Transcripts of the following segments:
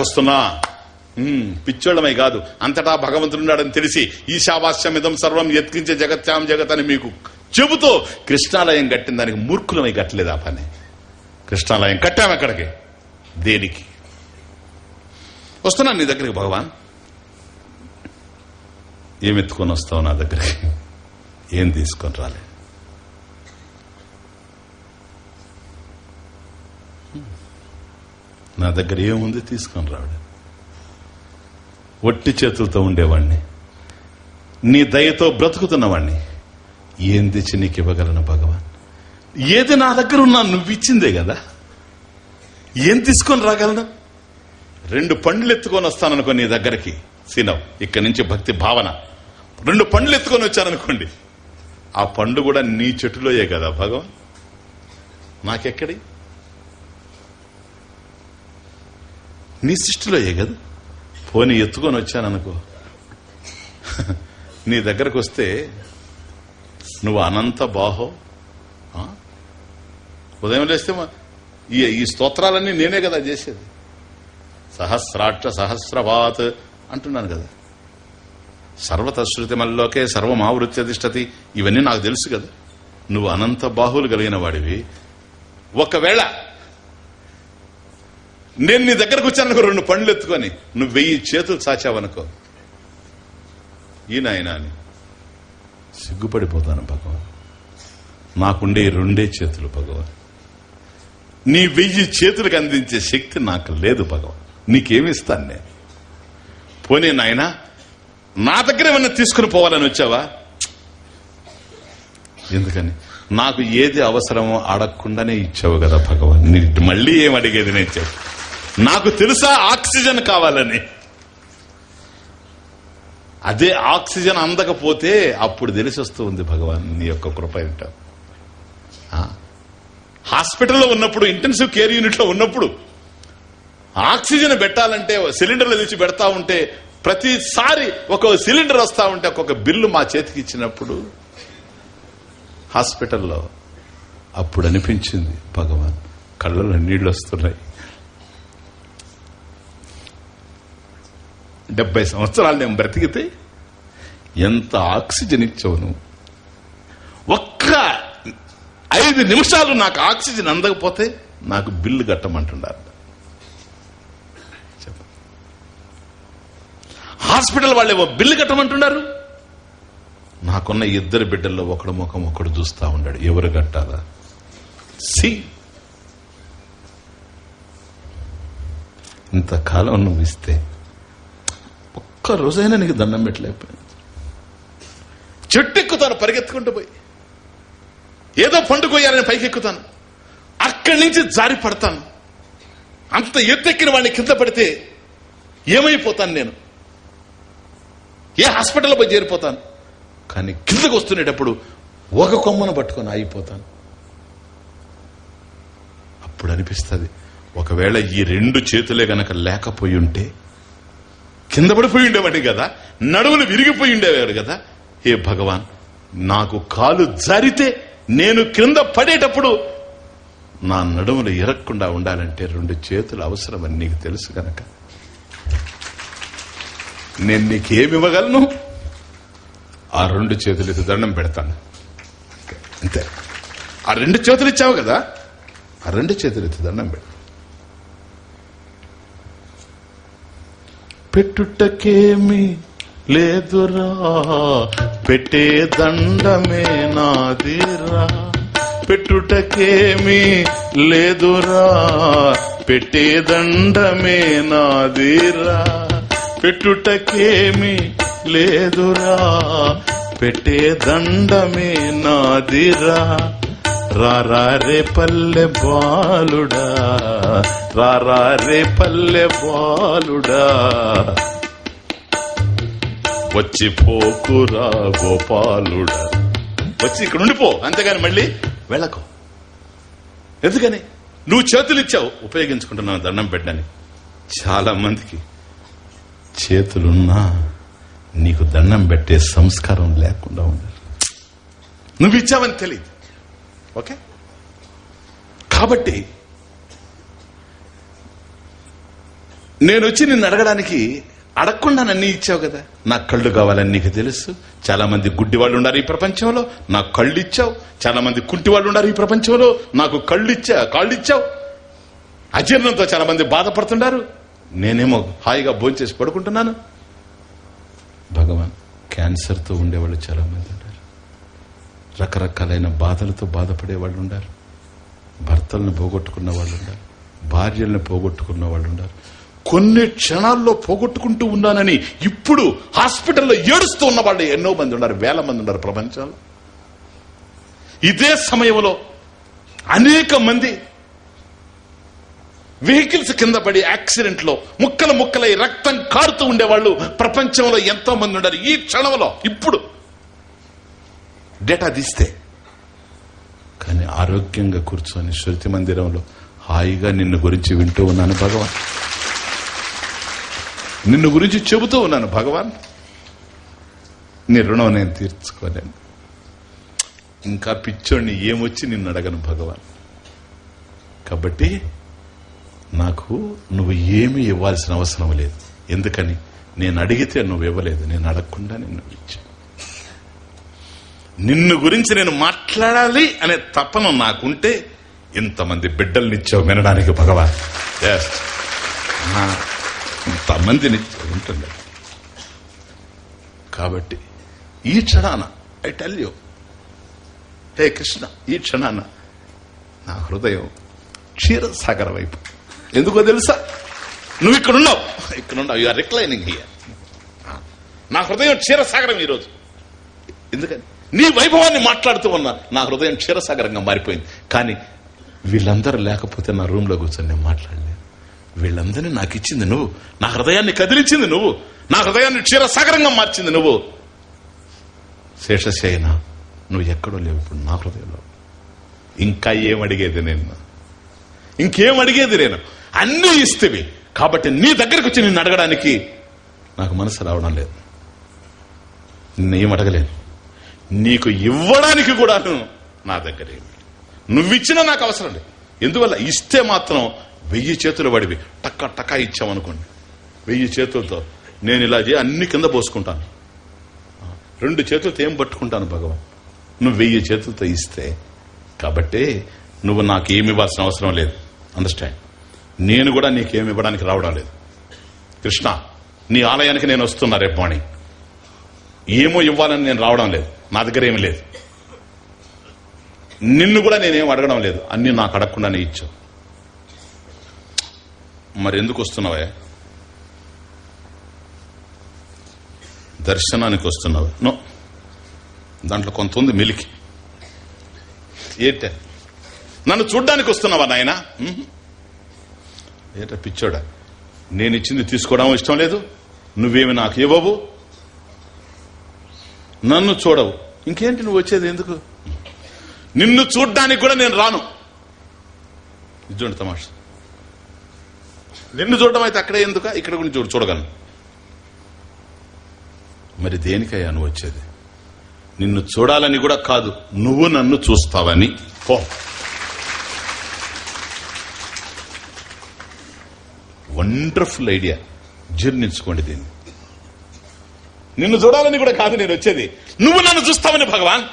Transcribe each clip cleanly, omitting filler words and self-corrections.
దగ్గరకు వస్తున్నా. పిచ్చోళ్ళమై కాదు, అంతటా భగవంతుడున్నాడని తెలిసి ఈశావాస్యమిదం సర్వం యత్కించే జగత్యాం జగత్ అని మీకు చెబుతూ కృష్ణాలయం కట్టిన దానికి మూర్ఖులమై కట్టలేదు. ఆ పని కృష్ణాలయం కట్టాము. ఎక్కడికి? దేనికి? వస్తున్నాను నీ దగ్గరికి భగవాన్. ఏమెత్తుకొని వస్తావు నా దగ్గరికి? ఏం తీసుకొని రాలే. నా దగ్గర ఏముంది తీసుకొని రావడం? ఒట్టి చేతులతో ఉండేవాణ్ణి, నీ దయతో బ్రతుకుతున్నవాణ్ణి. ఏం తెచ్చి నీకు ఇవ్వగలను భగవాన్? ఏది నా దగ్గర ఉన్నా నువ్వు ఇచ్చిందే కదా. ఏం తీసుకొని రాగలను? 2 పండ్లు ఎత్తుకొని వస్తాననుకో నీ దగ్గరికి సీనవ్. ఇక్కడి నుంచి భక్తి భావన. 2 పండ్లు ఎత్తుకొని వచ్చాననుకోండి, ఆ పండు కూడా నీ చెట్టులోయే కదా భగవాన్. నాకెక్కడి? నీ సృష్టిలోయే కదా. పోనీ ఎత్తుకొని వచ్చాననుకో, నీ దగ్గరకు వస్తే నువ్వు అనంత బాహో. ఉదయం లేస్తే ఈ స్తోత్రాలన్నీ నేనే కదా చేసేది. సహస్రాక్ష సహస్రపాత్ అంటున్నాను కదా. సర్వతశ్రుతి మల్లోకే సర్వమావృత్య తిష్టతి. ఇవన్నీ నాకు తెలుసు కదా. నువ్వు అనంత బాహువులు కలిగిన వాడివి. ఒకవేళ నేను నీ దగ్గరకు వచ్చాననుకో, 2 పండ్లు ఎత్తుకొని, నువ్వు 1000 చేతులు చాచావనుకో, ఈయన అని సిగ్గుపడిపోతాను భగవాన్. నాకుండే 2 చేతులు భగవాన్. నీ 1000 చేతులకు అందించే శక్తి నాకు లేదు భగవాన్. నీకేమిస్తాను నేను? పోనీ నాయనా, నా దగ్గర ఏమన్నా తీసుకుని పోవాలని వచ్చావా? ఎందుకని? నాకు ఏది అవసరమో అడగకుండానే ఇచ్చావు కదా భగవాన్. మళ్ళీ ఏం అడిగేది నేను చెప్పు. నాకు తెలుసా ఆక్సిజన్ కావాలని. అదే ఆక్సిజన్ అందకపోతే అప్పుడు తెలిసి వస్తూ ఉంది భగవాన్ నీ యొక్క కృప ఏంటో. హాస్పిటల్లో ఉన్నప్పుడు, ఇంటెన్సివ్ కేర్ యూనిట్ లో ఉన్నప్పుడు ఆక్సిజన్ పెట్టాలంటే సిలిండర్లు తెచ్చి పెడతా ఉంటే, ప్రతిసారి ఒక సిలిండర్ వస్తా ఉంటే ఒక్కొక్క బిల్లు మా చేతికి ఇచ్చినప్పుడు హాస్పిటల్లో, అప్పుడు అనిపించింది భగవాన్ కళ్ళలో నీళ్లు వస్తున్నాయి. 70 సంవత్సరాలు నేను బ్రతికితే ఎంత ఆక్సిజన్ ఇచ్చావు నువ్వు. ఒక్క 5 నిమిషాలు నాకు ఆక్సిజన్ అందకపోతే నాకు బిల్లు కట్టమంటున్నారు. హాస్పిటల్ వాళ్ళేమో బిల్లు కట్టమంటున్నారు. నాకున్న 2 బిడ్డల్లో ఒకడు ముఖం ఒకడు చూస్తా ఉన్నాడు, ఎవరు కట్టాలా? ఇంతకాలం నువ్వు ఇస్తే ఒక్క రోజైనా నీకు దండం పెట్టలేకపోయింది. చెట్టు ఎక్కుతాను పరిగెత్తుకుంటూ పోయి, ఏదో పండు కొయ్యాలని పైకి ఎక్కుతాను, అక్కడి నుంచి జారి పడతాను. అంత ఎత్తెక్కిన వాడిని కింద పడితే ఏమైపోతాను నేను? ఏ హాస్పిటల్లో పోయి చేరిపోతాను. కానీ కిందకు వస్తునేటప్పుడు ఒక కొమ్మను పట్టుకొని ఆగిపోతాను. అప్పుడు అనిపిస్తుంది, ఒకవేళ ఈ 2 చేతులే గనక లేకపోయి ఉంటే కింద పడిపోయి ఉండేవాడి కదా, నడువులు విరిగిపోయి ఉండేవాడు కదా. హే భగవాన్, నాకు కాలు జారితే నేను క్రింద పడేటప్పుడు నా నడుములు ఇరక్కుండా ఉండాలంటే 2 చేతులు అవసరమని నీకు తెలుసు కనుక నేను నీకేమివ్వగలను? ఆ 2 చేతులు ఎత్తి దండం పెడతాను అంతే. ఆ 2 చేతులు ఇచ్చావు కదా, ఆ 2 చేతులు ఎత్తి దండం పెడతాను. పెట్టుటకేమి లేదురా, పెట్టే దండమే నాదిరా. పెట్టుటకేమి లేదురా, పెట్టే దండమే నాదిరా. పెట్టుటకేమి లేదురా, పెట్టే దండమే నాదిరా. రారే పల్లె బాలుడా, రారే పల్లె బాలుడా, వచ్చి పోకురా గోపాలుడా. వచ్చి ఇక్కడ ఉండిపో, అంతేగాని మళ్ళీ వెళ్ళకు. ఎందుకని? నువ్వు చేతులు ఇచ్చావు, ఉపయోగించుకుంటున్నావు దండం పెట్టని. చాలా మందికి చేతులున్నా నీకు దండం పెట్టే సంస్కారం లేకుండా ఉండాలి. నువ్వు ఇచ్చావని తెలియదు. ఓకే, కాబట్టి నేను వచ్చి నిన్ను అడగడానికి అడగకుండా నన్ను ఇచ్చావు కదా. నాకు కళ్ళు కావాలని నీకు తెలుసు. చాలా మంది గుడ్డి వాళ్ళు ఉన్నారు ఈ ప్రపంచంలో, నాకు కళ్ళు ఇచ్చావు. చాలా మంది కుంటి వాళ్ళు ఉన్నారు ఈ ప్రపంచంలో, నాకు కాళ్ళు ఇచ్చావు. అజీర్ణంతో చాలా మంది బాధపడుతున్నారు, నేనేమో హాయిగా భోంచేసి పడుకుంటున్నాను. భగవాన్, క్యాన్సర్తో ఉండేవాళ్ళు చాలా మంది ఉన్నారు, రకరకాలైన బాధలతో బాధపడే వాళ్ళు ఉన్నారు, భర్తలను పోగొట్టుకున్న వాళ్ళు ఉన్నారు, భార్యలను పోగొట్టుకున్న వాళ్ళు ఉన్నారు. కొన్ని క్షణాల్లో పోగొట్టుకుంటూ ఉన్నానని ఇప్పుడు హాస్పిటల్లో ఏడుస్తూ ఉన్న వాళ్ళు ఎన్నో మంది ఉన్నారు, వేల మంది ఉన్నారు ప్రపంచంలో. ఇదే సమయంలో అనేక మంది వెహికల్స్ కింద పడి యాక్సిడెంట్ లో ముక్కలై రక్తం కారుతూ ఉండేవాళ్ళు ప్రపంచంలో ఎంతో మంది ఉన్నారు. ఈ క్షణంలో ఇప్పుడు డేటా తీస్తే, కానీ ఆరోగ్యంగా కూర్చొని శృతి మందిరంలో హాయిగా నిన్ను గురించి వింటూ ఉన్నాను భగవాన్, నిన్ను గురించి చెబుతూ ఉన్నాను భగవాన్. నీ రుణం నేను తీర్చుకోలేను. ఇంకా పిచ్చోడిని ఏమొచ్చి నిన్ను అడగను భగవాన్. కాబట్టి నాకు నువ్వు ఏమీ ఇవ్వాల్సిన అవసరం లేదు. ఎందుకని? నేను అడిగితే నువ్వు ఇవ్వలేదు, నేను అడగకుండా నిన్ను ఇచ్చాను. నిన్ను గురించి నేను మాట్లాడాలి అనే తపన నాకుంటే ఇంతమంది బిడ్డల్నిచ్చావు వినడానికి భగవాన్. ఇంతమందిని ఉంటుంది. కాబట్టి ఈ క్షణాన ఐ టెల్ యూ, హే కృష్ణ, ఈ క్షణాన నా హృదయం క్షీరసాగర వైపు. ఎందుకో తెలుసా? నువ్వు ఇక్కడున్నావు, యు ఆర్ రిక్లైనింగ్ హియర్. నా హృదయం క్షీరసాగరం ఈరోజు. ఎందుకని? నీ వైభవాన్ని మాట్లాడుతూ ఉన్నా నా హృదయం క్షీరసాగరంగా మారిపోయింది. కానీ వీళ్ళందరూ లేకపోతే నా రూమ్ లో కూర్చొని నేను మాట్లాడలేదు. వీళ్ళందరినీ నాకు ఇచ్చింది నువ్వు, నా హృదయాన్ని కదిలించింది నువ్వు, నా హృదయాన్ని క్షీరసాగరంగా మార్చింది నువ్వు. శేషశయన, నువ్వు ఎక్కడో లేవు ఇప్పుడు నా హృదయంలో. ఇంకా ఏమడిగేది నేను? ఇంకేం అడిగేది నేను? అన్నీ ఇస్తేవి. కాబట్టి నీ దగ్గరకు వచ్చి నిన్ను అడగడానికి నాకు మనసు రావడం లేదు. నిన్నేం అడగలేను, నీకు ఇవ్వడానికి కూడాను నా దగ్గర ఏమి. నువ్విచ్చినా నాకు అవసరం లేదు. ఎందువల్ల? ఇస్తే మాత్రం 1000 చేతులు పడివి టక్క టకా ఇచ్చామనుకోండి, 1000 చేతులతో నేను ఇలా అన్ని కింద పోసుకుంటాను. 2 చేతులతో ఏం పట్టుకుంటాను భగవాన్? నువ్వు 1000 చేతులతో ఇస్తే. కాబట్టి నువ్వు నాకేమి ఇవ్వాల్సిన అవసరం లేదు. అండర్స్టాండ్? నేను కూడా నీకేమి ఇవ్వడానికి రావడం లేదు. కృష్ణ, నీ ఆలయానికి నేను వస్తున్నా రేపు మార్నింగ్. ఏమో ఇవ్వాలని నేను రావడం లేదు, నా దగ్గర ఏమి లేదు. నిన్ను కూడా నేనేం అడగడం లేదు, అన్ని నాకు అడగకుండానే ఇచ్చావు. మరి ఎందుకు వస్తున్నావే? దర్శనానికి వస్తున్నావు? నో, దాంట్లో కొంత ఉంది మెలికి. ఏంటే? నన్ను చూడ్డానికి వస్తున్నావా నాయనా? ఏట పిచ్చోడా, నేను ఇచ్చింది తీసుకోవడం ఇష్టం లేదు, నువ్వేమి నాకు ఇవ్వవు, నన్ను చూడవు, ఇంకేంటి నువ్వు వచ్చేది ఎందుకు? నిన్ను చూడ్డానికి కూడా నేను రాను. చూడండి తమాష. నిన్ను చూడడం అయితే అక్కడే ఎందుక, ఇక్కడ గురించి చూడగలను. మరి దేనికయ్యా నువ్వు వచ్చేది? నిన్ను చూడాలని కూడా కాదు, నువ్వు నన్ను చూస్తావని. పో. వండర్ఫుల్ ఐడియా, జీర్ణించుకోండి దీన్ని. నిన్ను చూడాలని కూడా కాదు నేను వచ్చేది, నువ్వు నన్ను చూస్తావని భగవాన్.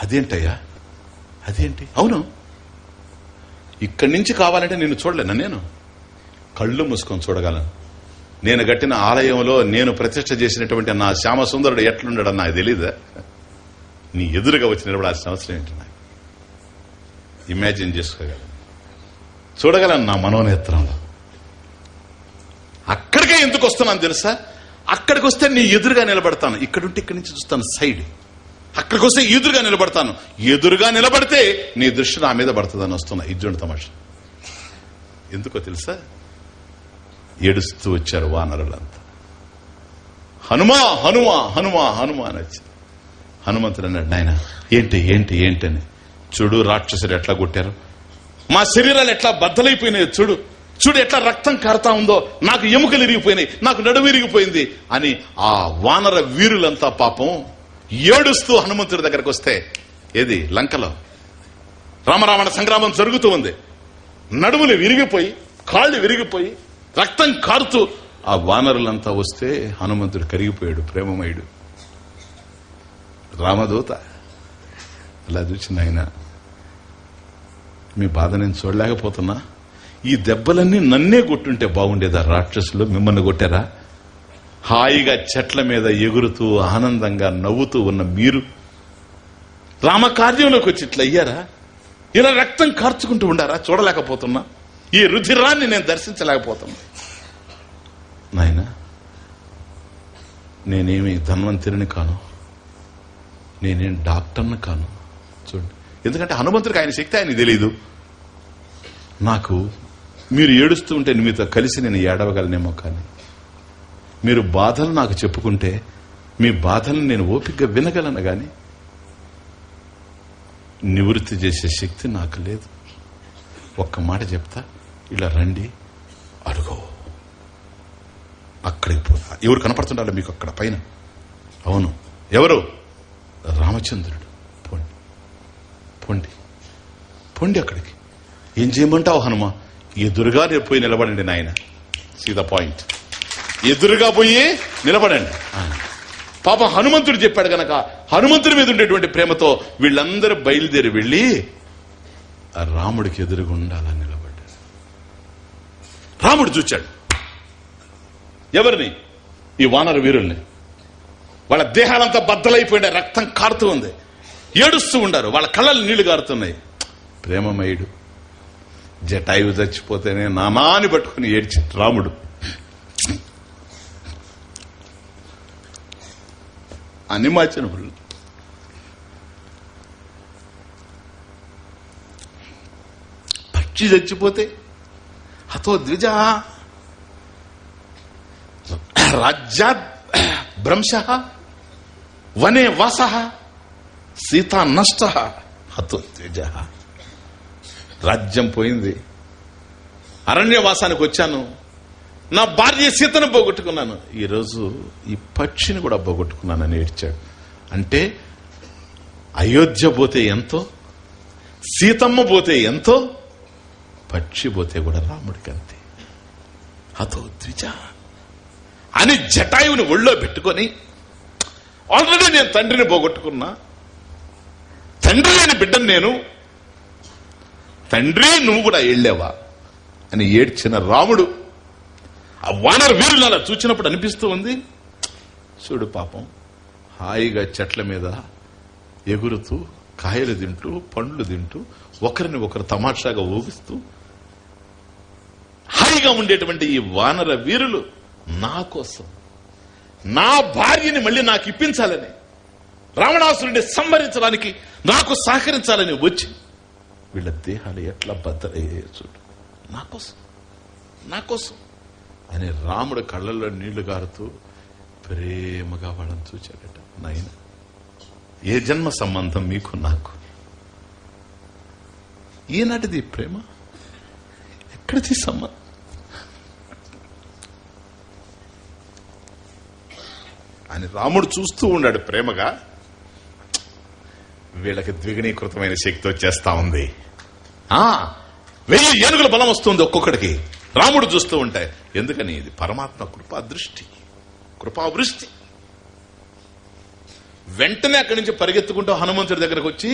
అదేంటయ్యా? అదేంటి? అవును, ఇక్కడి నుంచి కావాలంటే నిన్ను చూడలేనా? నేను కళ్ళు మూసుకొని చూడగలను. నేను కట్టిన ఆలయంలో నేను ప్రతిష్ఠ చేసినటువంటి నా శ్యామసుందరుడు ఎట్లుండడం నాకు తెలీదా? నీ ఎదురుగా వచ్చినప్పుడు ఆ సంవత్సరం ఏంటి నాకు ఇమాజిన్ చేసుకోగలను, చూడగలను నా మనోనేత్రంలో. అక్కడికే ఎందుకు వస్తున్నాను తెలుసా? అక్కడికి వస్తే నీ ఎదురుగా నిలబడతాను, ఇక్కడుంటే ఇక్కడి నుంచి చూస్తాను సైడ్. అక్కడికి వస్తే ఎదురుగా నిలబడతాను, ఎదురుగా నిలబడితే నీ దృష్టి నా మీద పడుతుందని వస్తున్నా. ఇజ్జుండి తమాషా. ఎందుకో తెలుసా? ఏడుస్తూ వచ్చారు వానరులంతా. హనుమా హనుమా హనుమా హనుమా అని వచ్చి హనుమంతుడు అన్నాడు, నాయన ఏంటి ఏంటి ఏంటని. చూడు రాక్షసుడు ఎట్లా కొట్టారు, మా శరీరాలు ఎట్లా బద్దలైపోయినాయి, చూడు చూడు ఎట్లా రక్తం కారుతా ఉందో, నాకు ఎముకలు ఇరిగిపోయినాయి, నాకు నడుము ఇరిగిపోయింది అని ఆ వానర వీరులంతా పాపం ఏడుస్తూ హనుమంతుడి దగ్గరకు వస్తే, ఏది లంకలో రామరావణ సంగ్రామం జరుగుతూ ఉంది, నడుములు విరిగిపోయి కాళ్ళు విరిగిపోయి రక్తం కారుతూ ఆ వానరులంతా వస్తే హనుమంతుడు కరిగిపోయాడు, ప్రేమమయుడు. రామదూత అలా చూసి, నాయన మీ బాధ నేను చూడలేకపోతున్నా, ఈ దెబ్బలన్నీ నన్నే కొట్టుంటే బాగుండేదా, రాక్షసులు మిమ్మల్ని కొట్టారా? హాయిగా చెట్ల మీద ఎగురుతూ ఆనందంగా నవ్వుతూ ఉన్న మీరు రామకార్యంలోకి వచ్చి ఇట్లా అయ్యారా? ఇలా రక్తం కార్చుకుంటూ ఉండారా? చూడలేకపోతున్నా, ఈ రుధిరాన్ని నేను దర్శించలేకపోతున్నా. నాయన నేనేమి ధన్వంతరిని కాను, నేనేం డాక్టర్ని కాను. చూడండి, ఎందుకంటే హనుమంతుడికి ఆయన శక్తి ఆయనకి తెలియదు. నాకు మీరు ఏడుస్తూ ఉంటే మీతో కలిసి నేను ఏడవగలనేమో, కానీ మీరు బాధలు నాకు చెప్పుకుంటే మీ బాధలను నేను ఓపికగా వినగలను, గాని నివృత్తి చేసే శక్తి నాకు లేదు. ఒక్క మాట చెప్తా, ఇలా రండి, అడుగో. అక్కడికి పోతా. ఎవరు కనపడుతుండాలి మీకు అక్కడ పైన? అవును, ఎవరు? రామచంద్రుడు. పోండి పోండి పోండి అక్కడికి. ఏం చేయమంటావు హనుమ? ఎదురుగా పోయి నిలబడండి నాయన. See the point. ఎదురుగా పోయి నిలబడండి. పాప హనుమంతుడు చెప్పాడు గనక హనుమంతుడి మీద ఉండేటువంటి ప్రేమతో వీళ్ళందరూ బయలుదేరి వెళ్ళి ఆ రాముడికి ఎదురుగుండా అలా నిలబడ్డాడు. రాముడు చూచాడు ఎవరిని? ఈ వానర వీరుల్ని. వాళ్ళ దేహాలంతా బద్దలైపోయింది, రక్తం కారుతూ ఉంది, ఏడుస్తూ ఉండారు, వాళ్ళ కళ్ళలు నీళ్లు కారుతున్నాయి. ప్రేమమయుడు జటాయువు చచ్చిపోతేనే నామాని పట్టుకుని ఏడ్చి రాముడు అనిమాచనములు. పక్షి చచ్చిపోతే హతో ద్విజ రాజ్యాద్ భ్రంశ వనే వాస సీతా నష్ట హతో ద్విజ. రాజ్యం పోయింది, అరణ్యవాసానికి వచ్చాను, నా భార్య సీతను పోగొట్టుకున్నాను, ఈరోజు ఈ పక్షిని కూడా పోగొట్టుకున్నానని ఏడ్చాడు. అంటే అయోధ్య పోతే ఎంతో, సీతమ్మ పోతే ఎంతో, పక్షి పోతే కూడా రాముడికి అంతే. హతో ద్విజ అని జటాయువుని ఒళ్ళో పెట్టుకొని, ఆల్రెడీ నేను తండ్రిని పోగొట్టుకున్నా, తండ్రి లేని బిడ్డను నేను, తండ్రి నువ్వు కూడా వెళ్ళావా అని ఏడ్చిన రాముడు ఆ వానర వీరులు అలా చూచినప్పుడు అనిపిస్తూ ఉంది, చూడు పాపం హాయిగా చెట్ల మీద ఎగురుతూ కాయలు తింటూ పండ్లు తింటూ ఒకరిని ఒకరు తమాషాగా ఊగిస్తూ హాయిగా ఉండేటువంటి ఈ వానర వీరులు నా కోసం, నా భార్యని మళ్ళీ నాకు ఇప్పించాలని, రావణాసురుడిని సంహరించడానికి నాకు సహకరించాలని వచ్చి వీళ్ళ దేహాలు ఎట్లా బద్దలయ్యే చూడు, నా కోసం నా కోసం అని రాముడు కళ్ళల్లో నీళ్లు గారుతూ ప్రేమగా వాళ్ళని చూచాడట. నాయన ఏ జన్మ సంబంధం మీకు నాకు? ఈనాటిది ప్రేమ, ఎక్కడిది సంబంధం? అని రాముడు చూస్తూ ఉన్నాడు ప్రేమగా. వీళ్ళకి ద్విగుణీకృతమైన శక్తి వచ్చేస్తా ఉంది. 1000 ఏనుగుల బలం వస్తుంది ఒక్కొక్కడికి. రాముడు చూస్తూ ఉంటాయి. ఎందుకని? ఇది పరమాత్మ కృపాదృష్టి, కృపావృష్టి. వెంటనే అక్కడి నుంచి పరిగెత్తుకుంటూ హనుమంతుడి దగ్గరకు వచ్చి,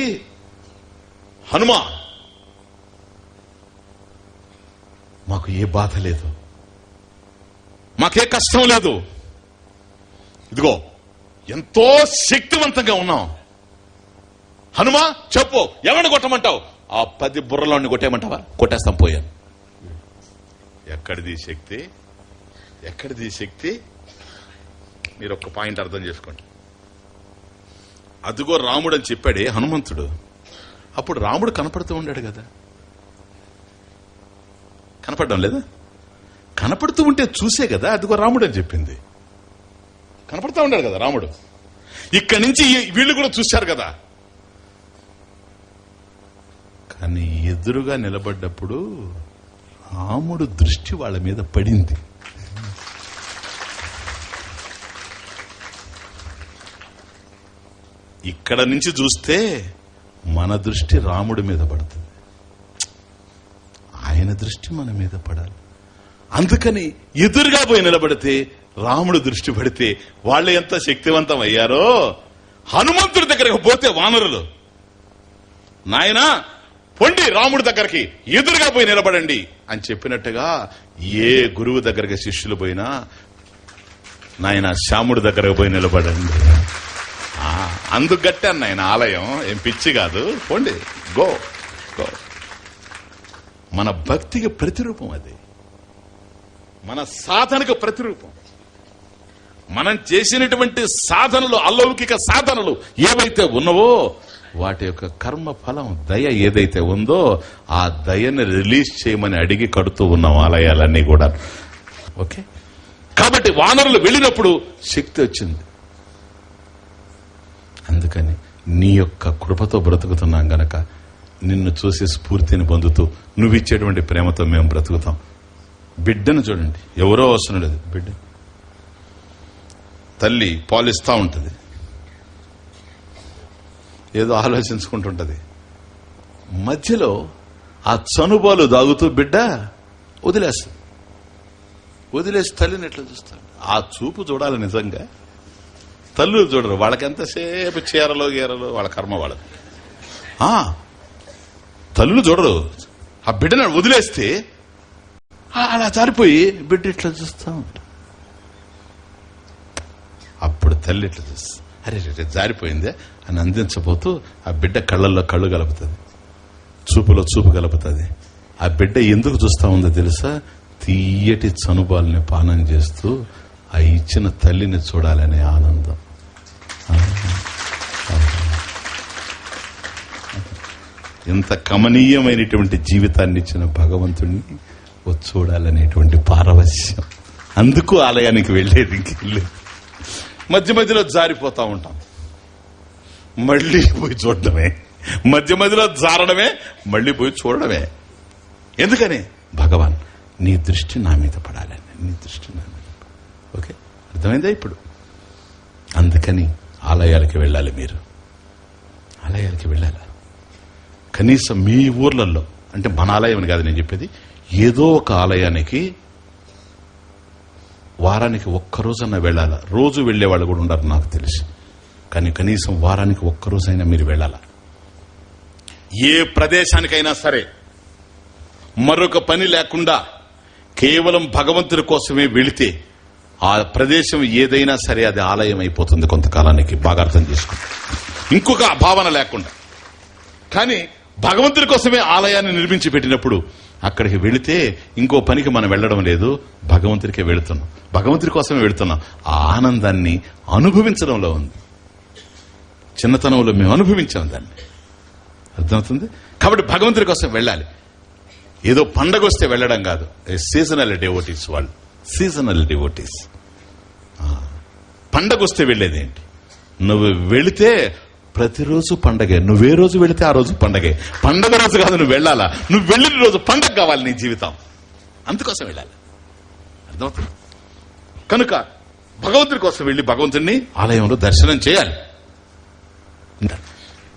హనుమా మాకు ఏ బాధ లేదు, మాకే కష్టం లేదు, ఇదిగో ఎంతో శక్తివంతంగా ఉన్నాం. హనుమా చెప్పు, ఎవరిని కొట్టమంటావు? ఆ 10 బుర్రలోని కొట్టేయమంటావా? కొట్టేస్తాం, పోయాను. ఎక్కడిది శక్తి? ఎక్కడిది శక్తి? మీరు ఒక్క పాయింట్ అర్థం చేసుకోండి. అదిగో రాముడు అని చెప్పాడే హనుమంతుడు. అప్పుడు రాముడు కనపడుతూ ఉన్నాడు కదా, కనపడడం లేదా? కనపడుతూ ఉంటే చూసే కదా అదిగో రాముడు అని చెప్పింది. కనపడుతూ ఉన్నాడు కదా రాముడు. ఇక్కడి నుంచి వీళ్ళు కూడా చూశారు కదా. కానీ ఎదురుగా నిలబడ్డప్పుడు రాముడు దృష్టి వాళ్ళ మీద పడింది. ఇక్కడ నుంచి చూస్తే మన దృష్టి రాముడి మీద పడుతుంది, ఆయన దృష్టి మన మీద పడాలి. అందుకని ఎదురుగా పోయి నిలబడితే రాముడు దృష్టి పడితే వాళ్ళు ఎంత శక్తివంతం అయ్యారో, హనుమంతుడి దగ్గరకు పోతే వానరులు, నాయనా పొండి రాముడి దగ్గరికి, ఎదురుగా పోయి నిలబడండి అని చెప్పినట్టుగా ఏ గురువు దగ్గరికి శిష్యులు పోయినా నాయన శ్యాముడి దగ్గరకు పోయి నిలబడండి. అందుకు గట్టాను నాయన ఆలయం, ఏం పిచ్చి కాదు, పోండి, గో గో. మన భక్తికి ప్రతిరూపం అది, మన సాధనకు ప్రతిరూపం. మనం చేసినటువంటి సాధనలు, అలౌకిక సాధనలు ఏవైతే ఉన్నవో వాటి యొక్క కర్మ ఫలం దయ ఏదైతే ఉందో ఆ దయని రిలీజ్ చేయమని అడిగి కడుతూ ఉన్నాం ఆలయాలన్నీ కూడా. ఓకే, కాబట్టి వానరులు వెళ్ళినప్పుడు శక్తి వచ్చింది. అందుకని నీ యొక్క కృపతో బ్రతుకుతున్నాం గనక నిన్ను చూసే స్ఫూర్తిని పొందుతూ నువ్విచ్చేటువంటి ప్రేమతో మేము బ్రతుకుతాం. బిడ్డను చూడండి, ఎవరో అవసరం లేదు, బిడ్డ తల్లి పాలిస్తా ఉంటుంది, ఏదో ఆలోచించుకుంటుంటది, మధ్యలో ఆ చనుబాలు దాగుతూ బిడ్డ వదిలేస్తుంది. వదిలేసి తల్లిని ఎట్లా చూస్తాడు? ఆ చూపు చూడాలి నిజంగా. తల్లులు చూడరు, వాళ్ళకెంతసేపు చీరలో గీరలో వాళ్ళ కర్మ వాళ్ళది. తల్లులు చూడరు, ఆ బిడ్డను వదిలేస్తే అలా జారిపోయి బిడ్డ ఇట్లా చూస్తా ఉంటా. అప్పుడు తల్లి ఇట్లా చూస్తా, అరే రే జారిపోయిందే అని అందించబోతూ ఆ బిడ్డ కళ్ళల్లో కళ్ళు కలుపుతుంది, చూపులో చూపు కలుపుతుంది. ఆ బిడ్డ ఎందుకు చూస్తా ఉందో తెలుసా? తీయటి చనుబాల్ని పానం చేస్తూ ఆ ఇచ్చిన తల్లిని చూడాలనే ఆనందం. ఎంత కమనీయమైనటువంటి జీవితాన్ని ఇచ్చిన భగవంతుడిని చూడాలనేటువంటి పారవశ్యం. అందుకు ఆలయానికి వెళ్లేది. మధ్య మధ్యలో జారిపోతా ఉంటాం, మళ్లీ పోయి చూడడమే, మధ్య మధ్యలో జారడమే, మళ్లీ పోయి చూడడమే. ఎందుకని? భగవాన్ నీ దృష్టి నా మీద పడాలని, నీ దృష్టి నా మీద. ఓకే, అర్థమైందా ఇప్పుడు? అందుకని ఆలయాలకి వెళ్ళాలి. మీరు ఆలయాలకి వెళ్ళాలి. కనీసం మీ ఊర్లలో, అంటే మన ఆలయం కాదు నేను చెప్పేది, ఏదో ఒక ఆలయానికి వారానికి ఒక్కరోజన్నా వెళ్ళాలా. రోజు వెళ్లేవాళ్ళు కూడా ఉన్నారు నాకు తెలిసి, కానీ కనీసం వారానికి ఒక్కరోజైనా మీరు వెళ్ళాలా. ఏ ప్రదేశానికైనా సరే మరొక పని లేకుండా కేవలం భగవంతుడి కోసమే వెళితే ఆ ప్రదేశం ఏదైనా సరే అది ఆలయం అయిపోతుంది కొంతకాలానికి. బాగా అర్థం చేసుకోండి, ఇంకొక భావన లేకుండా. కానీ భగవంతుడి కోసమే ఆలయాన్ని నిర్మించి పెట్టినప్పుడు అక్కడికి వెళితే ఇంకో పనికి మనం వెళ్ళడం లేదు, భగవంతుడికే వెళుతున్నాం, భగవంతుడి కోసమే వెళుతున్నాం. ఆ ఆనందాన్ని అనుభవించడంలో ఉంది. చిన్నతనంలో మేము అనుభవించాం దాన్ని, అర్థమవుతుంది. కాబట్టి భగవంతుడి కోసం వెళ్ళాలి. ఏదో పండగ వస్తే వెళ్ళడం కాదు. సీజనల్ డివోటీస్ వాళ్ళు, సీజనల్ డివోటీస్. పండగ వస్తే వెళ్ళేది ఏంటి? నువ్వు వెళితే ప్రతిరోజు పండగే, నువ్వే రోజు వెళితే ఆ రోజు పండగే. పండగ రోజు కాదు నువ్వు వెళ్ళాలా, నువ్వు వెళ్ళిన రోజు పండగ కావాలి నీ జీవితం, అందుకోసం వెళ్ళాలి. అర్థమవుతుంది. కనుక భగవంతుడి కోసం వెళ్ళి భగవంతుడిని ఆలయంలో దర్శనం చేయాలి.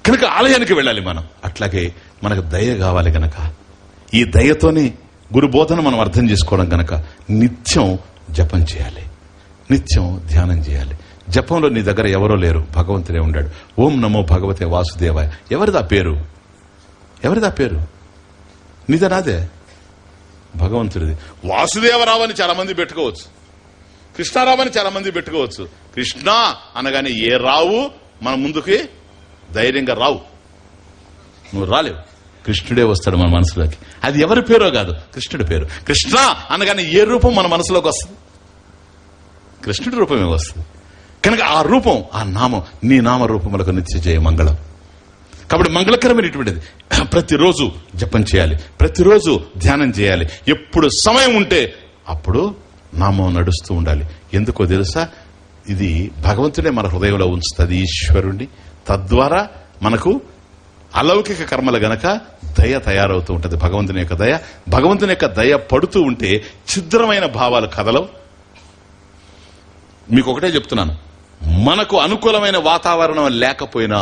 కనుక ఆలయానికి వెళ్ళాలి మనం. అట్లాగే మనకు దయ కావాలి గనక ఈ దయతోనే గురు బోధన మనం అర్థం చేసుకోవడం గనక నిత్యం జపం చేయాలి, నిత్యం ధ్యానం చేయాలి. జపంలో నీ దగ్గర ఎవరో లేరు, భగవంతుడే ఉండాడు. ఓం నమో భగవతే వాసుదేవాయ. ఎవరిదా పేరు? ఎవరిదా పేరు? నీదే నాదే? భగవంతుడిది. వాసుదేవరావు అని చాలా మంది పెట్టుకోవచ్చు, కృష్ణారావు అని చాలా మంది పెట్టుకోవచ్చు. కృష్ణ అనగానే ఏ రావు మన ముందుకి ధైర్యంగా రావు, నువ్వు రాలేవు. కృష్ణుడే వస్తాడు మన మనసులోకి. అది ఎవరి పేరో కాదు, కృష్ణుడి పేరు. కృష్ణ అనగానే ఏ రూపం మన మనసులోకి వస్తుంది? కృష్ణుడి రూపమే వస్తుంది. కనుక ఆ రూపం, ఆ నామం, నీ నామ రూపములకు నిత్య జయ మంగళం. కాబట్టి మంగళకరమైనటువంటిది. ప్రతిరోజు జపం చేయాలి, ప్రతిరోజు ధ్యానం చేయాలి. ఎప్పుడు సమయం ఉంటే అప్పుడు నామం నడుస్తూ ఉండాలి. ఎందుకో తెలుసా? ఇది భగవంతుడే మన హృదయంలో ఉంచుతుంది, ఈశ్వరుణ్ణి. తద్వారా మనకు అలౌకిక కర్మలు గనక దయ తయారవుతూ ఉంటుంది. భగవంతుని యొక్క దయ, భగవంతుని యొక్క దయ పడుతూ ఉంటే ఛిద్రమైన భావాలు కదలవు. మీకు ఒకటే చెప్తున్నాను, మనకు అనుకూలమైన వాతావరణం లేకపోయినా,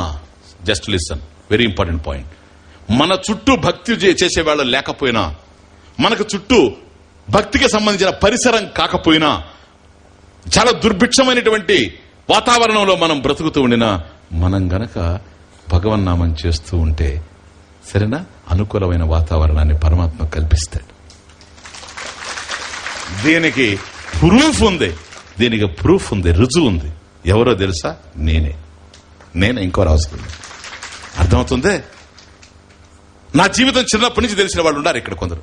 just listen, very important point, మన చుట్టూ భక్తి చేసేవాళ్ళు లేకపోయినా, మనకు చుట్టూ భక్తికి సంబంధించిన పరిసరం కాకపోయినా చాలా దుర్భిక్షమైనటువంటి వాతావరణంలో మనం బ్రతుకుతూ ఉండినా మనం గనక భగవన్నామం చేస్తూ ఉంటే సరేనా, అనుకూలమైన వాతావరణాన్ని పరమాత్మ కల్పిస్తాడు. దీనికి ప్రూఫ్ ఉంది, రుజువు ఉంది. ఎవరో తెలుసా? నేనే ఇంకో అవసరం. అర్థమవుతుంది? నా జీవితం చిన్నప్పటి నుంచి తెలిసిన వాళ్ళు ఉన్నారు ఇక్కడ కొందరు.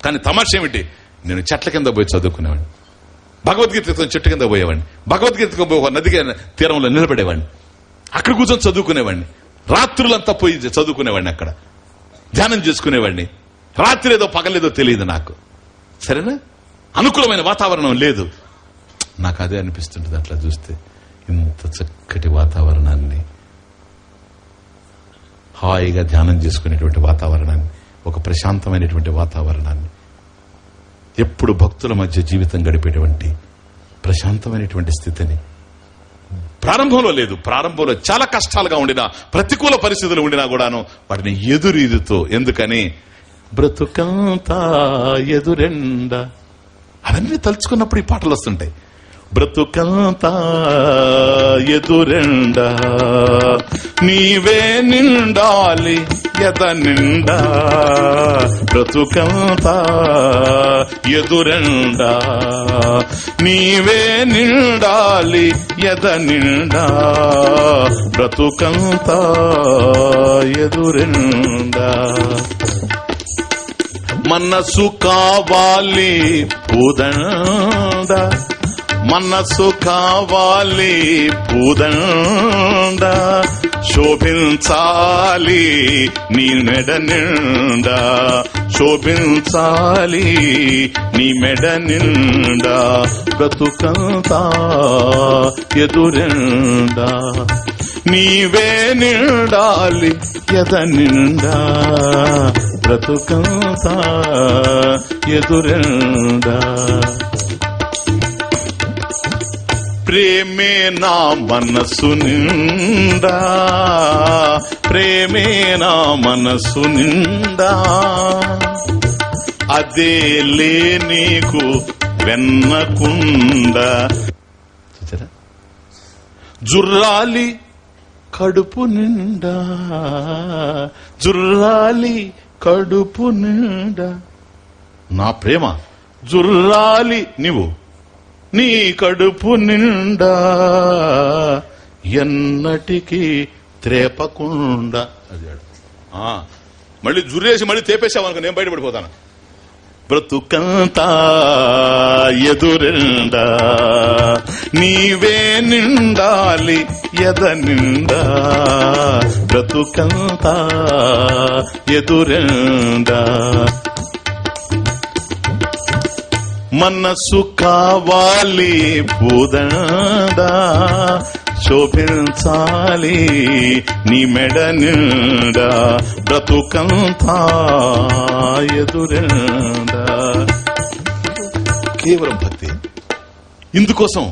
కానీ తమాషా ఏమిటి, నేను చెట్ల కింద పోయి చదువుకునేవాడిని, భగవద్గీత చెట్టు కింద పోయేవాడిని, భగవద్గీతకు ఒక నది తీరంలో నిలబడేవాడిని, అక్కడ కూర్చొని చదువుకునేవాడిని, రాత్రులంతా పోయి చదువుకునేవాడిని, అక్కడ ధ్యానం చేసుకునేవాడిని. రాత్రి ఏదో పగలేదో తెలియదు నాకు. సరేనా, అనుకూలమైన వాతావరణం లేదు. నాకు అదే అనిపిస్తుంటుంది అట్లా చూస్తే. ఇంత చక్కటి వాతావరణాన్ని, హాయిగా ధ్యానం చేసుకునేటువంటి వాతావరణాన్ని, ఒక ప్రశాంతమైనటువంటి వాతావరణాన్ని, ఎప్పుడు భక్తుల మధ్య జీవితం గడిపేటువంటి ప్రశాంతమైనటువంటి స్థితిని ప్రారంభంలో లేదు. ప్రారంభంలో చాలా కష్టాలుగా ఉండినా, ప్రతికూల పరిస్థితులు ఉండినా కూడాను వాటిని ఎదురీదుతూ, ఎందుకని బ్రతుకంతా ఎదురెండ, అవన్నీ తలుచుకున్నప్పుడు ఈ పాటలు వస్తుంటాయి. బ్రతుకంతా ఎదురెండ నీవే నిండాలి ఎద నిండా, బ్రతుకంతా ఎదురెండ నీవే నిండాలి ఎద నిండా, బ్రతుకంతా ఎదురెండ. మనసు కావాలి పూదండ, మనసు కావాలి పూదండ, శోభించాలి నీ మెడ నిండా, శోభించాలి నీ మెడ నిండా, బ్రతుకంతా ఎదురెండా నీవే నిండాలి ఎద నిండా, బ్రతుకంతా ఎదురెండా. ప్రేమే నా మనసు నిండా, ప్రేమే నా మనసు నిండా, అదే లే నీకు వెన్నకుండా. చూసారా, జుర్రాలి కడుపు నిండా, జుర్రాలి కడుపు నిండా, నా ప్రేమ జుర్రాలి నీవు నీ కడుపు నిండా, ఎన్నటికీ త్రేపకుండా. అది మళ్ళీ జుర్రేసి మళ్ళీ తేపేసామనుకో, నేను బయటపడిపోతాను. బ్రతుకంతా ఎదురెండా నీవే నిండాలి ఎద నిండా, బ్రతుకంతా ఎదురెండా. మనసు కావాలి పూదండ, శోభించాలి నీ మెడ నిండా, బ్రతుకంతా ఎదురెండా. కేవలం భక్తి. ఇందుకోసం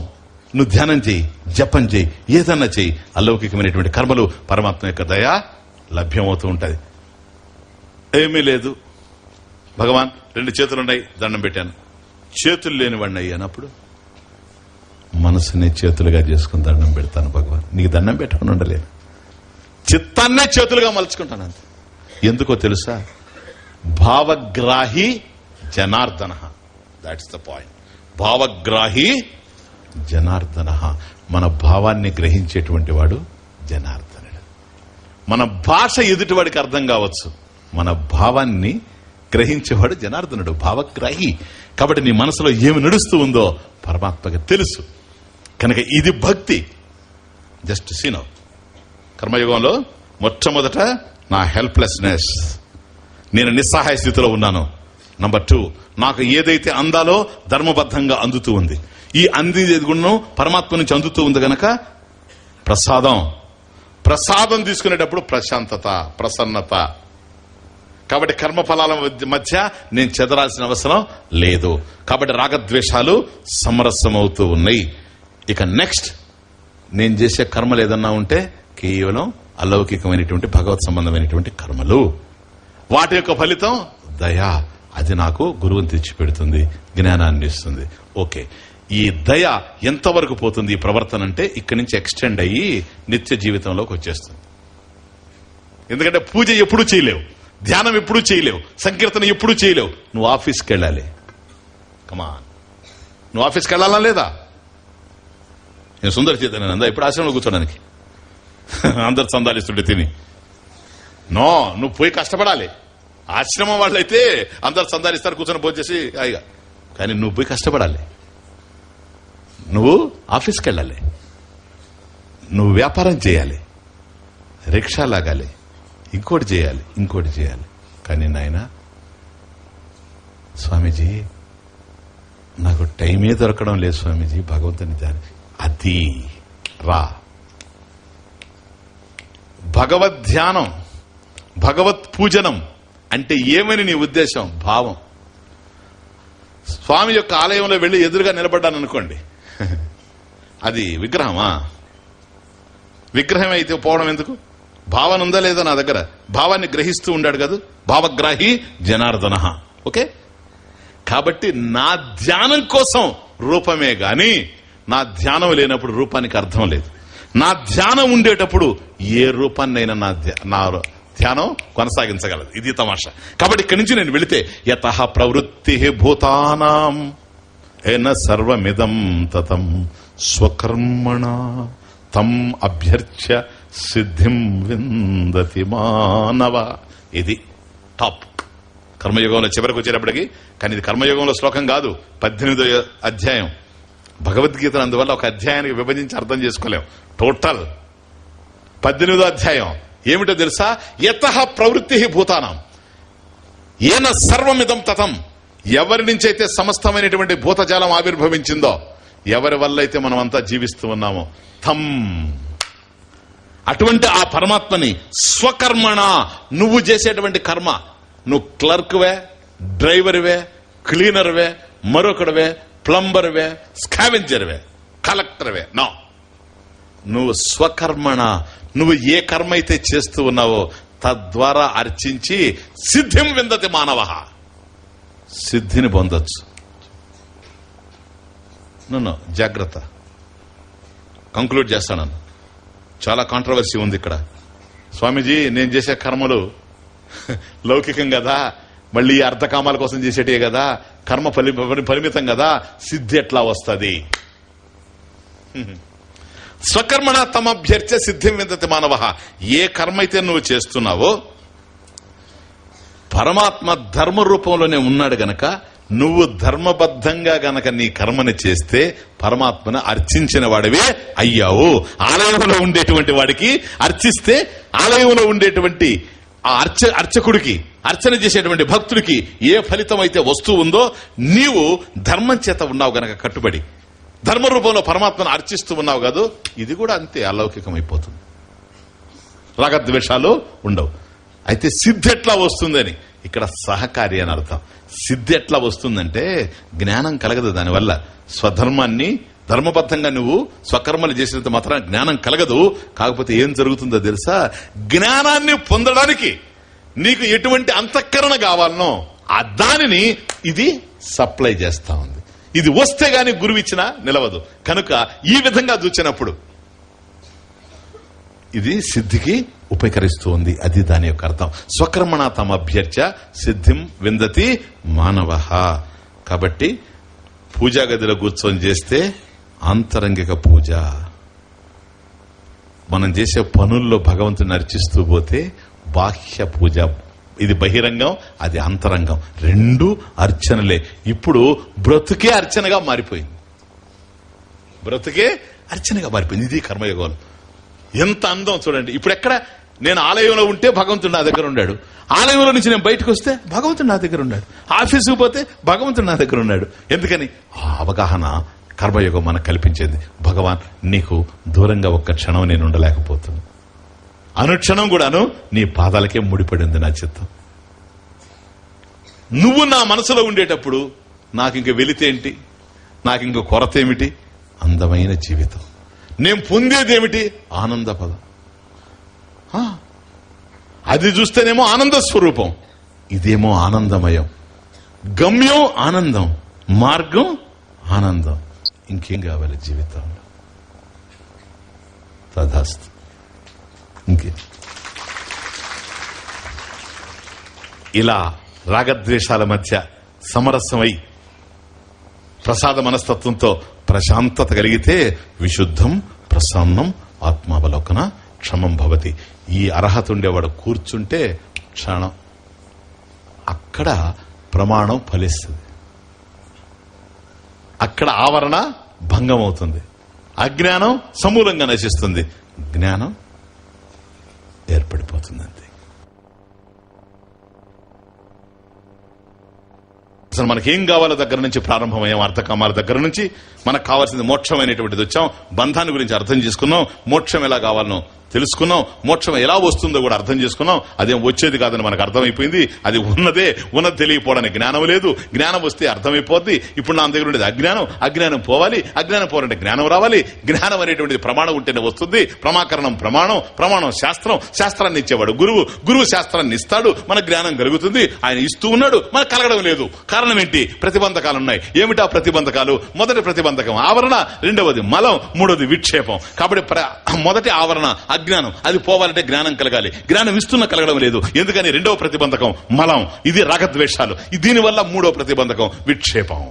నువ్వు ధ్యానం చేయి, జపం చేయి, ఏదన్నా చేయి. అలౌకికమైనటువంటి కర్మలు, పరమాత్మ యొక్క దయ లభ్యమవుతూ ఉంటది. ఏమీ లేదు, భగవాన్ 2 చేతులున్నాయి, దండం పెట్టాను. చేతులు లేనివాడిని అయ్యానప్పుడు మనసునే చేతులుగా చేసుకుని దండం పెడతాను. భగవాన్ నీకు దండం పెట్టకుండా ఉండలేదు, చిత్తాన్నే చేతులుగా మలుచుకుంటాను అంతే. ఎందుకో తెలుసా? భావగ్రాహి జనార్దన, దాట్స్ ద పాయింట్. భావగ్రాహి జనార్దన, మన భావాన్ని గ్రహించేటువంటి వాడు జనార్దనుడు. మన భాష ఎదుటివాడికి అర్థం కావచ్చు, మన భావాన్ని గ్రహించేవాడు జనార్దనుడు, భావగ్రాహి. కాబట్టి నీ మనసులో ఏమి నడుస్తూ ఉందో పరమాత్మకి తెలుసు. కనుక ఇది భక్తి. జస్ట్ సీనో కర్మయుగంలో మొట్టమొదట నా హెల్ప్లెస్నెస్, నేను నిస్సహాయ స్థితిలో ఉన్నాను. నంబర్ 2, నాకు ఏదైతే అందాలో ధర్మబద్ధంగా అందుతూ ఉంది. ఈ అందేది గుణం పరమాత్మ నుంచి అందుతూ ఉంది గనక ప్రసాదం తీసుకునేటప్పుడు ప్రశాంతత, ప్రసన్నత. కాబట్టి కర్మఫలాల మధ్య నేను చెదరాల్సిన అవసరం లేదు. కాబట్టి రాగద్వేషాలు సమరసమవుతూ ఉన్నాయి. ఇక నెక్స్ట్ నేను చేసే కర్మలు ఏదన్నా ఉంటే కేవలం అలౌకికమైనటువంటి భగవత్ సంబంధమైనటువంటి కర్మలు. వాటి యొక్క ఫలితం దయ, అది నాకు గురువుని తెచ్చిపెడుతుంది, జ్ఞానాన్ని ఇస్తుంది. ఓకే, ఈ దయ ఎంతవరకు పోతుంది ఈ ప్రవర్తన అంటే ఇక్కడి నుంచి ఎక్స్టెండ్ అయ్యి నిత్య జీవితంలోకి వచ్చేస్తుంది. ఎందుకంటే పూజ ఎప్పుడూ చేయలేవు, ధ్యానం ఎప్పుడూ చేయలేవు, సంకీర్తన ఎప్పుడూ చేయలేవు. నువ్వు ఆఫీస్కి వెళ్ళాలి. కమాన్, నువ్వు ఆఫీస్కి వెళ్ళాలా లేదా? నేను సుందర చేతన అందా ఇప్పుడు ఆశ్రమంలో కూర్చోడానికి అందరు సందాలిస్తుంటే తిని. నో, నువ్వు పోయి కష్టపడాలి. ఆశ్రమం వాళ్ళైతే అందరు సందాలిస్తారు, కూర్చొని భోంచేసి హాయిగా. కానీ నువ్వు పోయి కష్టపడాలి. నువ్వు ఆఫీస్కి వెళ్ళాలి, నువ్వు వ్యాపారం చేయాలి, రిక్షా లాగాలి, ఇంకోటి చేయాలి. కానీ నాయన స్వామీజీ నాకు టైమే దొరకడం లేదు స్వామీజీ భగవంతుని ధ్యానం. అది రా, భగవద్ ధ్యానం, భగవత్ పూజనం అంటే ఏమని నీ ఉద్దేశం, భావం. స్వామి యొక్క ఆలయంలో వెళ్లి ఎదురుగా నిలబడ్డాను అనుకోండి, అది విగ్రహమా? విగ్రహం అయితే పోవడం ఎందుకు? భావన ఉందా లేదా నా దగ్గర? భావాన్ని గ్రహిస్తూ ఉండాడు కదా, భావగ్రాహి జనార్దన. ఓకే, కాబట్టి నా ధ్యానం కోసం రూపమే గాని నా ధ్యానం లేనప్పుడు రూపానికి అర్థం లేదు. నా ధ్యానం ఉండేటప్పుడు ఏ రూపాన్నైనా నా ధ్యానం కొనసాగించగలదు. ఇది తమాషా. కాబట్టి ఇక్కడి నుంచి నేను వెళితే యతః ప్రవృత్తి భూతానాం ఏన సర్వమిదం తతం స్వకర్మణ తం అభ్యర్చ్య సిద్ధిం విందతి మానవ. ఇది టాప్ కర్మయుగంలో చివరికి వచ్చేటప్పటికి. కానీ ఇది కర్మయుగంలో శ్లోకం కాదు, 18వ అధ్యాయం భగవద్గీతను. అందువల్ల ఒక అధ్యాయానికి విభజించి అర్థం చేసుకోలేం. టోటల్ 18వ అధ్యాయం ఏమిటో తెలుసా? యతః ప్రవృత్తి భూతానాం ఏన సర్వమిదం తతం. ఎవరి నుంచి అయితే సమస్తమైనటువంటి భూతజాలం ఆవిర్భవించిందో, ఎవరి వల్ల అయితే మనం అంతా జీవిస్తూ ఉన్నామో, తం అటువంటి ఆ పరమాత్మని స్వకర్మణ, నువ్వు చేసేటువంటి కర్మ, నువ్వు క్లర్క్వే, డ్రైవర్వే, క్లీనర్వే, మరొకడవే, ప్లంబర్వే, స్కావెంజర్వే, కలెక్టర్వే, నో, నువ్వు స్వకర్మణ, నువ్వు ఏ కర్మ అయితే చేస్తూ ఉన్నావో తద్వారా అర్చించి సిద్ధిం విందతి మానవ, సిద్ధిని పొందొచ్చు. నన్ను జాగ్రత్త, కంక్లూడ్ చేస్తాను. చాలా కాంట్రవర్సీ ఉంది ఇక్కడ. స్వామీజీ నేను చేసే కర్మలు లౌకికం కదా, మళ్ళీ అర్ధకామాల కోసం చేసేటే కదా, కర్మ పరిమితం కదా, సిద్ధి ఎట్లా వస్తుంది? స్వకర్మణ తమభ్యర్చ సిద్ధిం విందతి మానవ. ఏ కర్మ అయితే నువ్వు చేస్తున్నావో పరమాత్మ ధర్మ రూపంలోనే ఉన్నాడు గనక, నువ్వు ధర్మబద్ధంగా గనక నీ కర్మని చేస్తే పరమాత్మను అర్చించిన వాడివే అయ్యావు. ఆలయంలో ఉండేటువంటి వాడికి అర్చిస్తే, ఆలయంలో ఉండేటువంటి ఆ అర్చకుడికి, అర్చన చేసేటువంటి భక్తుడికి ఏ ఫలితం అయితే వస్తూ ఉందో, నీవు ధర్మం చేత ఉన్నావు గనక కట్టుబడి ధర్మ రూపంలో పరమాత్మను అర్చిస్తూ ఉన్నావు కాదు, ఇది కూడా అంతే అలౌకికం అయిపోతుంది. రాగద్వేషాలు ఉండవు. అయితే సిద్ధి ఎట్లా వస్తుందని ఇక్కడ సహకారి అని అర్థం. సిద్ధి ఎట్లా వస్తుందంటే జ్ఞానం కలగదు దానివల్ల. స్వధర్మాన్ని ధర్మబద్ధంగా నువ్వు స్వకర్మలు చేసినంత మాత్రం జ్ఞానం కలగదు. కాకపోతే ఏం జరుగుతుందో తెలుసా? జ్ఞానాన్ని పొందడానికి నీకు ఎటువంటి అంతఃకరణ కావాలనో ఆ దానిని ఇది సప్లై చేస్తా ఉంది. ఇది వస్తే గాని గురువు ఇచ్చినా నిలవదు. కనుక ఈ విధంగా చూచినప్పుడు ఇది సిద్ధికి ఉపకరిస్తూ ఉంది. అది దాని యొక్క అర్థం. స్వకర్మణ తమభ్యర్చ సిద్ధిం విందతి మానవ. కాబట్టి పూజా గదిలో కూర్చొని చేస్తే ఆంతరంగిక పూజ. మనం చేసే పనుల్లో భగవంతుని అర్చిస్తూ పోతే బాహ్య పూజ. ఇది బహిరంగం, అది అంతరంగం. రెండు అర్చనలే. ఇప్పుడు బ్రతుకే అర్చనగా మారిపోయింది. బ్రతుకే అర్చనగా మారిపోయింది. ఇది కర్మయోగం. ఎంత అందం చూడండి. ఇప్పుడు ఎక్కడ నేను ఆలయంలో ఉంటే భగవంతుడు నా దగ్గర ఉన్నాడు, ఆలయంలో నుంచి నేను బయటకు వస్తే భగవంతుడు నా దగ్గర ఉన్నాడు, ఆఫీసుకు పోతే భగవంతుడు నా దగ్గర ఉన్నాడు. ఎందుకని? ఆ అవగాహన కర్మయోగం మనకు కల్పించేది. భగవాన్ నీకు దూరంగా ఒక్క క్షణం నేను ఉండలేకపోతున్నాను, అనుక్షణం కూడాను నీ పాదాలకే ముడిపడింది నా చిత్తం. నువ్వు నా మనసులో ఉండేటప్పుడు నాకు ఇంక వెలితేంటి, నాకు ఇంక కొరత ఏమిటి? అందమైన జీవితం. నేను పొందేదేమిటి? ఆనంద పదం. అది చూస్తేనేమో ఆనంద స్వరూపం, ఇదేమో ఆనందమయం. గమ్యం ఆనందం, మార్గం ఆనందం. ఇంకేం కావాలి జీవితంలో? తదాస్తు. ఇంకే ఇలా రాగద్వేషాల మధ్య సమరసమై ప్రసాద మనస్తత్వంతో ప్రశాంతత కలిగితే విశుద్ధం ప్రసన్నం ఆత్మావలోకన క్షమం భవతి. ఈ అర్హత ఉండేవాడు కూర్చుంటే క్షణం అక్కడ ప్రమాణం ఫలిస్తుంది, అక్కడ ఆవరణ భంగం అవుతుంది, అజ్ఞానం సమూలంగా నశిస్తుంది, జ్ఞానం ఏర్పడిపోతుంది. అంతే. అసలు మనకేం కావాలో దగ్గర నుంచి ప్రారంభమయ్యాం. అర్థకామాల దగ్గర నుంచి మనకు కావాల్సింది మోక్షం అనేటువంటిది వచ్చాం. బంధాన్ని గురించి అర్థం చేసుకున్నాం, మోక్షం ఎలా కావాలనో తెలుసుకున్నాం, మోక్షం ఎలా వస్తుందో కూడా అర్థం చేసుకున్నాం. అదేం వచ్చేది కాదని మనకు అర్థమైపోయింది. అది ఉన్నది తెలియపోవడానికి జ్ఞానం లేదు, జ్ఞానం వస్తే అర్థమైపోద్ది. ఇప్పుడు నా దగ్గర ఉండేది అజ్ఞానం, అజ్ఞానం పోవాలి, అజ్ఞానం పోవాలంటే జ్ఞానం రావాలి. జ్ఞానం అనేటువంటిది ప్రమాణం ఉంటేనే వస్తుంది. ప్రమాకరణం ప్రమాణం, ప్రమాణం శాస్త్రం, శాస్త్రాన్ని ఇచ్చేవాడు గురువు, గురువు శాస్త్రాన్ని ఇస్తాడు, మన జ్ఞానం కలుగుతుంది. ఆయన ఇస్తూ ఉన్నాడు, మనకు కలగడం లేదు. కారణం ఏంటి? ప్రతిబంధకాలు ఉన్నాయి. ఏమిటా ప్రతిబంధకాలు? మొదటి ప్రతిబంధకం ఆవరణ, రెండవది మలం, మూడవది విక్షేపం. కాబట్టి మొదటి ఆవరణ అజ్ఞానం, అది పోవాలంటే జ్ఞానం కలగాలి. జ్ఞానం ఇస్తున్న కలగడం లేదు. ఎందుకని? రెండవ ప్రతిబంధకం మలం, ఇది రాగద్వేషాలు. దీనివల్ల మూడవ ప్రతిబంధకం విక్షేపం.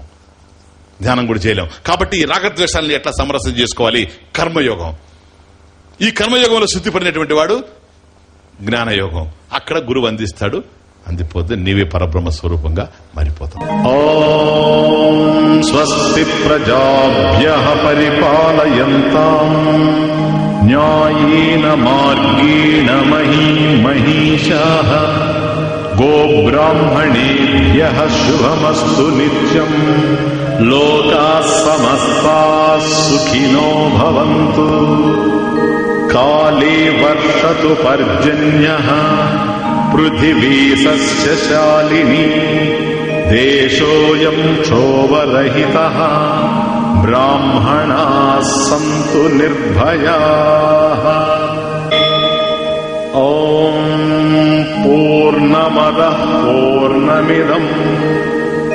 ధ్యానం కూడా చేయలేం. కాబట్టి ఈ రాగద్వేషాలను ఎట్లా సమరసం చేసుకోవాలి? కర్మయోగం. ఈ కర్మయోగంలో శుద్ధిపడినటువంటి వాడు జ్ఞానయోగం. అక్కడ గురువు అందిస్తాడు. అందిపోతే నీవే పరబ్రహ్మ స్వరూపంగా మారిపోతావు. ఓం స్వస్తి ప్రజాభ్యః పరిపాలయంతాం న్యాయేన మార్గేణ మహీశాః గోబ్రాహ్మణేభ్యః శుభమస్తు నిత్యం. లోకాః సమస్తాః సుఖినో భవంతు. కాలే వర్షతు పర్జన్యః పృథివీ సస్యశాలినీ. దేశోయం క్షోభరహితః బ్రాహ్మణాః సంతు నిర్భయాః. ఓం పూర్ణమదః పూర్ణమిదం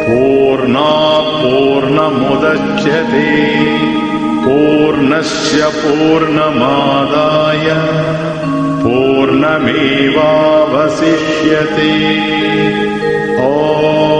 పూర్ణాత్ పూర్ణముదచ్యతే పూర్ణస్య పూర్ణమాదాయ పూర్ణమేవావశిష్యతే. ఓం